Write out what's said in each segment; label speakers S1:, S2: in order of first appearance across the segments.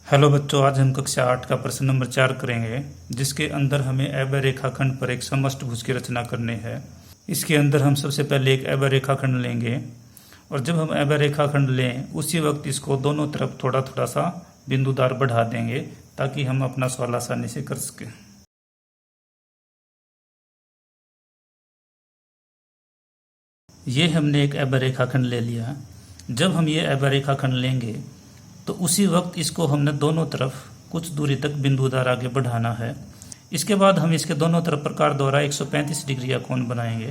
S1: Hello बच्चों, आज हम कक्षा 8 का प्रश्न नंबर 4 करेंगे, जिसके अंदर हमें एबे रेखाखंड पर एक समष्टभुज की रचना करनी है। इसके अंदर हम सबसे पहले एक एबे रेखाखंड लेंगे और जब हम एबे रेखाखंड लें उसी वक्त इसको दोनों तरफ थोड़ा थोड़ा सा बिंदुदार बढ़ा देंगे ताकि हम अपना सवाल आसानी से कर सकें। ये हमने एक एबे रेखाखंड ले लिया। जब हम ये एबे रेखाखंड लेंगे तो उसी वक्त इसको हमने दोनों तरफ कुछ दूरी तक बिंदुदार आगे बढ़ाना है। इसके बाद हम इसके दोनों तरफ प्रकार द्वारा 135 डिग्री का कोण बनाएंगे।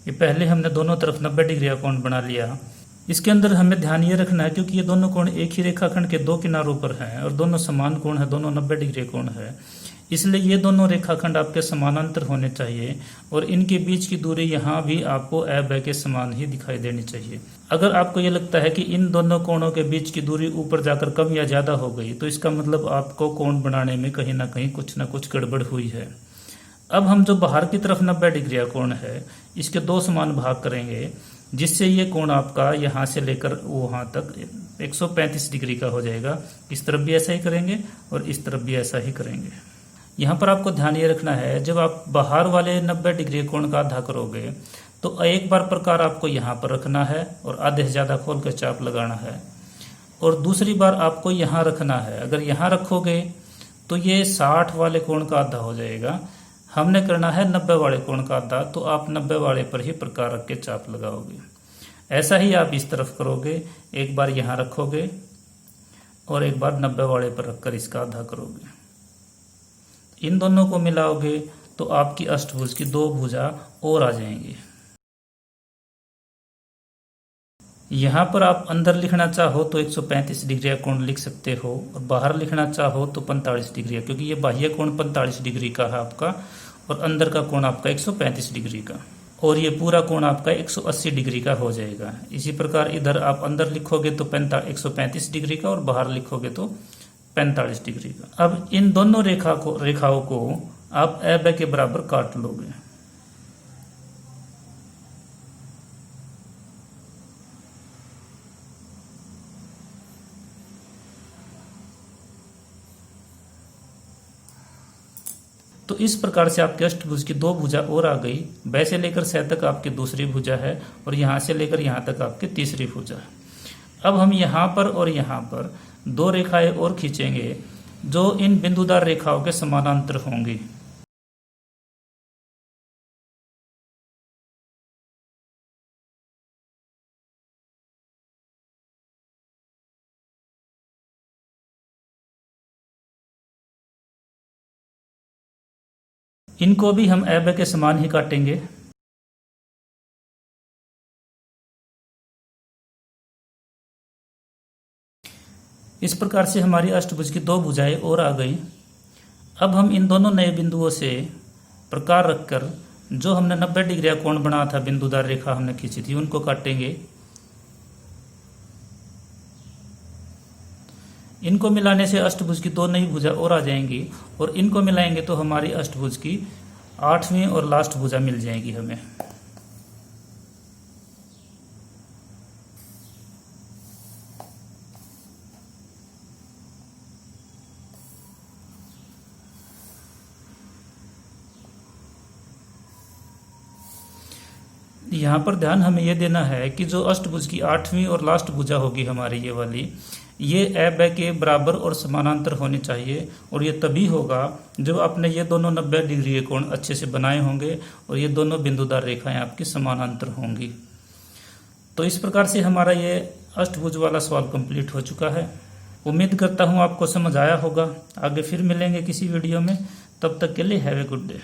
S1: ये पहले हमने दोनों तरफ 90 डिग्री का कोण बना लिया। इसके अंदर हमें ध्यान ये रखना है क्योंकि ये दोनों कोण एक ही रेखाखंड के दो किनारों पर हैं और दोनों समान कोण है, दोनों 90 डिग्री कोण है, इसलिए ये दोनों रेखाखंड आपके समानांतर होने चाहिए और इनके बीच की दूरी यहाँ भी आपको एबे के समान ही दिखाई देनी चाहिए। अगर आपको ये लगता है कि इन दोनों कोणों के बीच की दूरी ऊपर जाकर कम या ज्यादा हो गई तो इसका मतलब आपको कोण बनाने में कहीं ना कहीं कुछ ना कुछ गड़बड़ हुई है। अब हम जो बाहर की तरफ 90 डिग्री का कोण है इसके दो समान भाग करेंगे, जिससे ये कोण आपका यहाँ से लेकर वहां तक 135 डिग्री का हो जाएगा। इस तरफ भी ऐसा ही करेंगे और इस तरफ भी ऐसा ही करेंगे। यहाँ पर आपको ध्यान ये रखना है, जब आप बाहर वाले 90 डिग्री कोण का आधा करोगे तो एक बार प्रकार आपको यहाँ पर रखना है और आधे से ज्यादा खोल कर चाप लगाना है और दूसरी बार आपको यहाँ रखना है। अगर यहाँ रखोगे तो ये 60 वाले कोण का आधा हो जाएगा। हमने करना है 90 वाले कोण का आधा, तो आप 90 वाले पर ही प्रकार रख के चाप लगाओगे। ऐसा ही आप इस तरफ करोगे, एक बार यहाँ रखोगे और एक बार 90 वाले पर रखकर इसका आधा करोगे। इन दोनों को मिलाओगे तो आपकी अष्टभुज की दो भुजा और आ जाएंगी। यहाँ पर आप अंदर लिखना चाहो तो 135 डिग्री का कोण लिख सकते हो और बाहर लिखना चाहो तो 45 डिग्री का, क्योंकि ये बाह्य कोण 45 डिग्री का है आपका और अंदर का कोण आपका 135 डिग्री का और ये पूरा कोण आपका 180 डिग्री का हो जाएगा। इसी प्रकार इधर आप अंदर लिखोगे तो 135 डिग्री का और बाहर लिखोगे तो 45 डिग्री का। अब इन दोनों रेखाओं को आप एबे के बराबर काट लोगे। तो इस प्रकार से आपके अष्टभुज की दो भुजा और आ गई। ब से लेकर स तक आपकी दूसरी भुजा है और यहां से लेकर यहां तक आपकी तीसरी भुजा है। अब हम यहां पर और यहां पर दो रेखाएं और खींचेंगे जो इन बिंदुदार रेखाओं के समानांतर होंगी। इनको भी हम एबे के समान ही काटेंगे। इस प्रकार से हमारी अष्टभुज की दो भुजाएं और आ गई। अब हम इन दोनों नए बिंदुओं से प्रकार रखकर जो हमने 90 डिग्री का कोण बना था, बिंदुदार रेखा हमने खींची थी, उनको काटेंगे। इनको मिलाने से अष्टभुज की दो नई भुजा और आ जाएंगी और इनको मिलाएंगे तो हमारी अष्टभुज की 8वीं और लास्ट भुजा मिल जाएगी हमें। यहाँ पर ध्यान हमें यह देना है कि जो अष्टभुज की 8वीं और लास्ट भुजा होगी हमारी ये वाली, ये एबे के बराबर और समानांतर होनी चाहिए और ये तभी होगा जब आपने ये दोनों 90 डिग्री के कोण अच्छे से बनाए होंगे और ये दोनों बिंदुदार रेखाएं आपकी समानांतर होंगी। तो इस प्रकार से हमारा ये अष्टभुज वाला सवाल कंप्लीट हो चुका है। उम्मीद करता हूँ आपको समझ आया होगा। आगे फिर मिलेंगे किसी वीडियो में, तब तक के लिए हैव ए गुड डे।